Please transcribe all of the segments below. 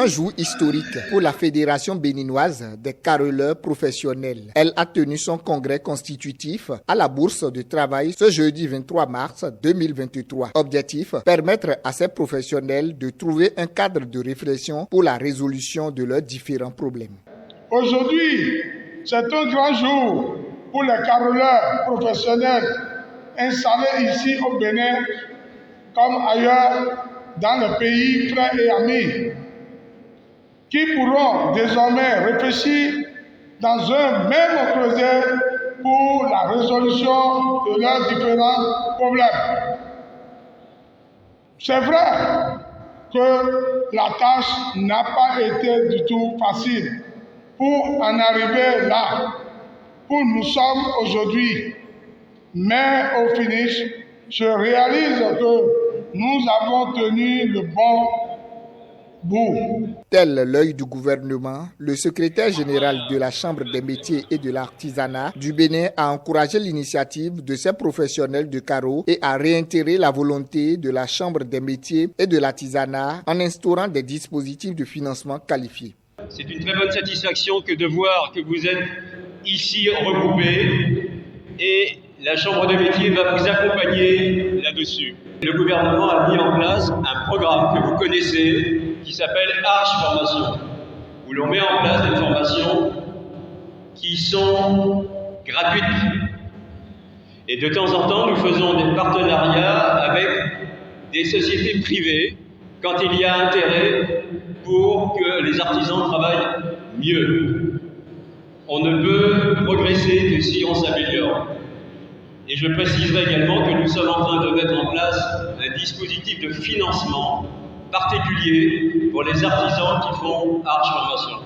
un jour historique pour la Fédération béninoise des caroleurs professionnels. Elle a tenu son congrès constitutif à la Bourse de travail ce jeudi 23 mars 2023. Objectif, permettre à ces professionnels de trouver un cadre de réflexion pour la résolution de leurs différents problèmes. Aujourd'hui, c'est un grand jour pour les caroleurs professionnels installés ici au Bénin comme ailleurs dans le pays frères et amis, qui pourront désormais réfléchir dans un même projet pour la résolution de leurs différents problèmes. C'est vrai que la tâche n'a pas été du tout facile pour en arriver là, où nous sommes aujourd'hui. Mais au finish, je réalise que nous avons tenu le bon bout. Tel l'œil du gouvernement, le secrétaire général de la Chambre des métiers et de l'artisanat du Bénin a encouragé l'initiative de ces professionnels de carreau et a réitéré la volonté de la Chambre des métiers et de l'artisanat en instaurant des dispositifs de financement qualifiés. C'est une très bonne satisfaction que de voir que vous êtes ici regroupés et la Chambre des métiers va vous accompagner là-dessus. Le gouvernement a mis en place un programme que vous connaissez qui s'appelle Arche Formation, où l'on met en place des formations qui sont gratuites. Et de temps en temps, nous faisons des partenariats avec des sociétés privées quand il y a intérêt pour que les artisans travaillent mieux. On ne peut progresser que si on s'améliore. Et je préciserai également que nous sommes en train de mettre en place un dispositif de financement particulier pour les artisans qui font Arche Formation.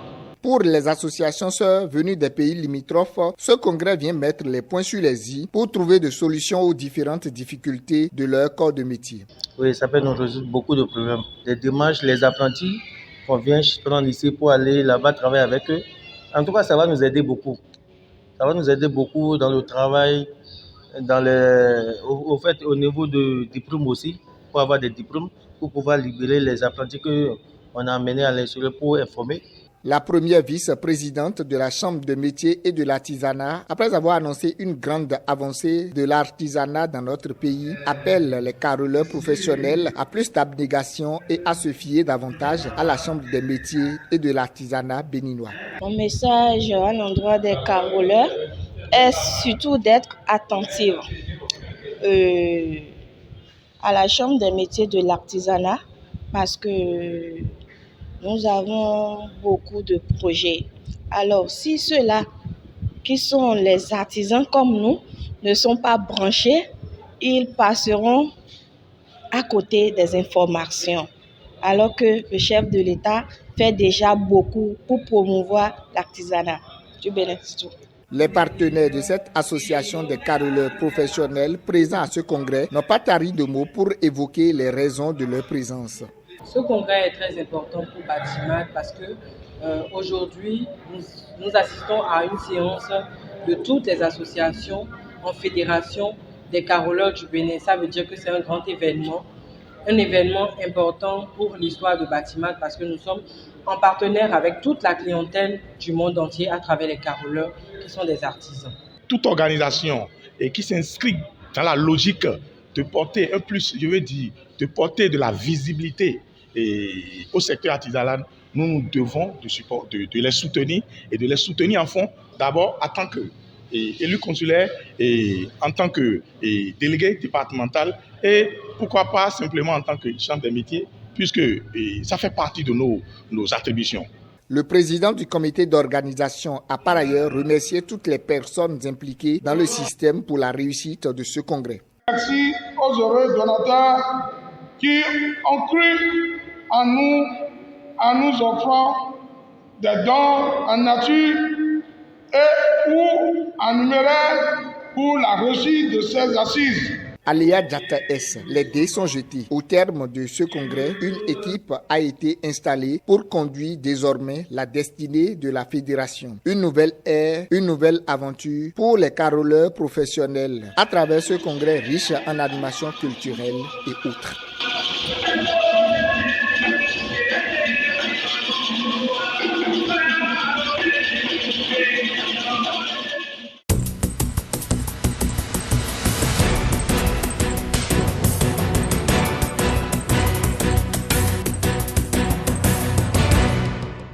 Pour les associations sœurs venues des pays limitrophes, ce congrès vient mettre les points sur les i pour trouver des solutions aux différentes difficultés de leur corps de métier. Oui, ça peut nous résoudre beaucoup de problèmes. Les démarches, les apprentis qu'on vient prendre ici pour aller là-bas travailler avec eux. En tout cas, ça va nous aider beaucoup. Ça va nous aider beaucoup dans le travail, au fait, au niveau de diplômes aussi, pour avoir des diplômes, pour pouvoir libérer les apprentis qu'on a amenés à l'extérieur pour informer. La première vice-présidente de la Chambre de métiers et de l'artisanat, après avoir annoncé une grande avancée de l'artisanat dans notre pays, appelle les caroleurs professionnels à plus d'abnégation et à se fier davantage à la Chambre des métiers et de l'artisanat béninois. Mon message à l'endroit des caroleurs est surtout d'être attentifs à la Chambre des métiers de l'artisanat parce que nous avons beaucoup de projets. Alors, si ceux-là qui sont les artisans comme nous ne sont pas branchés, ils passeront à côté des informations. Alors que le chef de l'État fait déjà beaucoup pour promouvoir l'artisanat du Bénin. Les partenaires de cette association des caroleurs professionnels présents à ce congrès n'ont pas tari de mots pour évoquer les raisons de leur présence. Ce congrès est très important pour Batimat parce que aujourd'hui, nous assistons à une séance de toutes les associations en fédération des caroleurs du Bénin. Ça veut dire que c'est un grand événement, un événement important pour l'histoire de Batimat parce que nous sommes en partenaire avec toute la clientèle du monde entier à travers les caroleurs qui sont des artisans. Toute organisation et qui s'inscrit dans la logique de porter un plus, je veux dire, de porter de la visibilité au secteur artisanal, nous devons de les soutenir et de les soutenir en fond d'abord en tant qu'élu consulaire et en tant que délégué départemental et pourquoi pas simplement en tant que chambre des métiers puisque ça fait partie de nos attributions. Le président du comité d'organisation a par ailleurs remercié toutes les personnes impliquées dans le système pour la réussite de ce congrès. Merci aux heureux donateurs qui ont cru en nous offrant des dons en nature et ou en numéraire pour la réussite de ces assises. Aléa Djata S. Les dés sont jetés. Au terme de ce congrès, une équipe a été installée pour conduire désormais la destinée de la fédération. Une nouvelle ère, une nouvelle aventure pour les caroleurs professionnels à travers ce congrès riche en animation culturelle et autres.